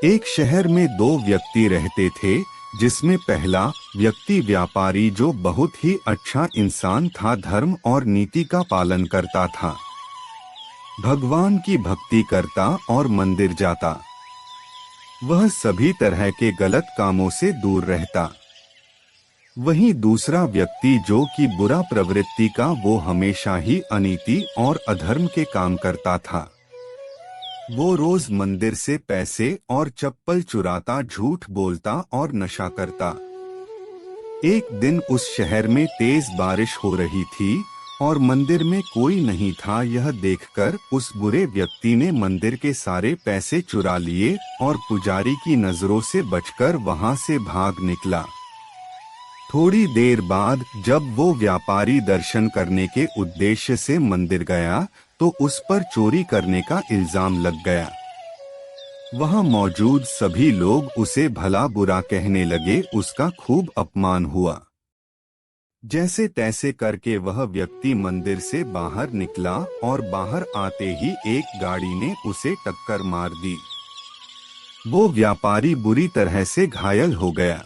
एक शहर में दो व्यक्ति रहते थे, जिसमें पहला व्यक्ति व्यापारी जो बहुत ही अच्छा इंसान था, धर्म और नीति का पालन करता था, भगवान की भक्ति करता और मंदिर जाता। वह सभी तरह के गलत कामों से दूर रहता। वहीं दूसरा व्यक्ति जो कि बुरा प्रवृत्ति का, वो हमेशा ही अनीति और अधर्म के काम करता था। वो रोज मंदिर से पैसे और चप्पल चुराता, झूठ बोलता और नशा करता। एक दिन उस शहर में तेज बारिश हो रही थी और मंदिर में कोई नहीं था। यह देखकर उस बुरे व्यक्ति ने मंदिर के सारे पैसे चुरा लिए और पुजारी की नजरों से बचकर वहां से भाग निकला। थोड़ी देर बाद जब वो व्यापारी दर्शन करने के उद्देश्य से मंदिर गया तो उस पर चोरी करने का इल्जाम लग गया। वहां मौजूद सभी लोग उसे भला बुरा कहने लगे। उसका खूब अपमान हुआ। जैसे तैसे करके वह व्यक्ति मंदिर से बाहर निकला और बाहर आते ही एक गाड़ी ने उसे टक्कर मार दी। वो व्यापारी बुरी तरह से घायल हो गया।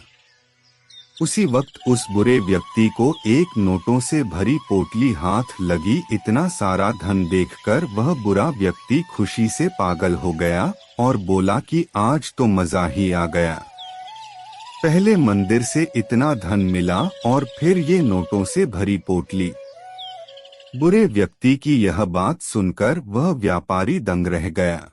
उसी वक्त उस बुरे व्यक्ति को एक नोटों से भरी पोटली हाथ लगी। इतना सारा धन देखकर वह बुरा व्यक्ति खुशी से पागल हो गया और बोला कि आज तो मजा ही आ गया। पहले मंदिर से इतना धन मिला और फिर ये नोटों से भरी पोटली। बुरे व्यक्ति की यह बात सुनकर वह व्यापारी दंग रह गया।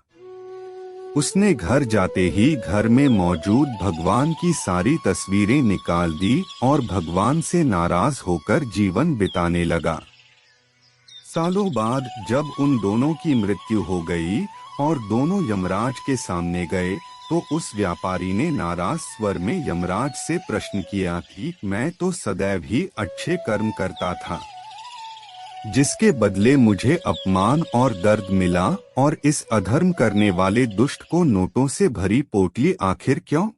उसने घर जाते ही घर में मौजूद भगवान की सारी तस्वीरें निकाल दी और भगवान से नाराज होकर जीवन बिताने लगा। सालों बाद जब उन दोनों की मृत्यु हो गई और दोनों यमराज के सामने गए तो उस व्यापारी ने नाराज स्वर में यमराज से प्रश्न किया कि मैं तो सदैव ही अच्छे कर्म करता था, जिसके बदले मुझे अपमान और दर्द मिला, और इस अधर्म करने वाले दुष्ट को नोटों से भरी पोटली आखिर क्यों?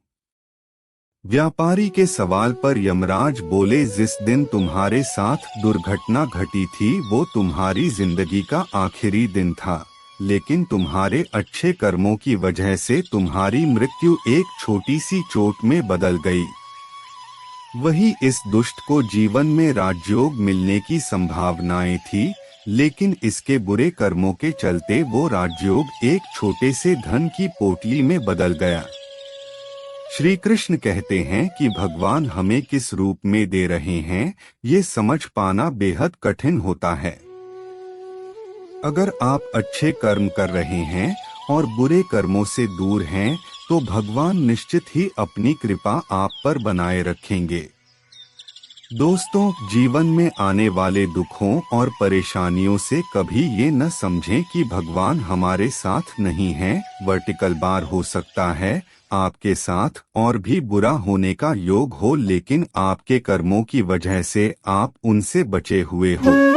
व्यापारी के सवाल पर यमराज बोले, जिस दिन तुम्हारे साथ दुर्घटना घटी थी वो तुम्हारी जिंदगी का आखिरी दिन था, लेकिन तुम्हारे अच्छे कर्मों की वजह से तुम्हारी मृत्यु एक छोटी सी चोट में बदल गई। वही इस दुष्ट को जीवन में राजयोग मिलने की संभावनाएं थी, लेकिन इसके बुरे कर्मों के चलते वो राजयोग एक छोटे से धन की पोटली में बदल गया। श्री कृष्ण कहते हैं कि भगवान हमें किस रूप में दे रहे हैं, ये समझ पाना बेहद कठिन होता है। अगर आप अच्छे कर्म कर रहे हैं और बुरे कर्मों से दूर हैं, तो भगवान निश्चित ही अपनी कृपा आप पर बनाए रखेंगे। दोस्तों, जीवन में आने वाले दुखों और परेशानियों से कभी ये न समझें कि भगवान हमारे साथ नहीं है। वर्टिकल बार हो सकता है आपके साथ और भी बुरा होने का योग हो, लेकिन आपके कर्मों की वजह से आप उनसे बचे हुए हो।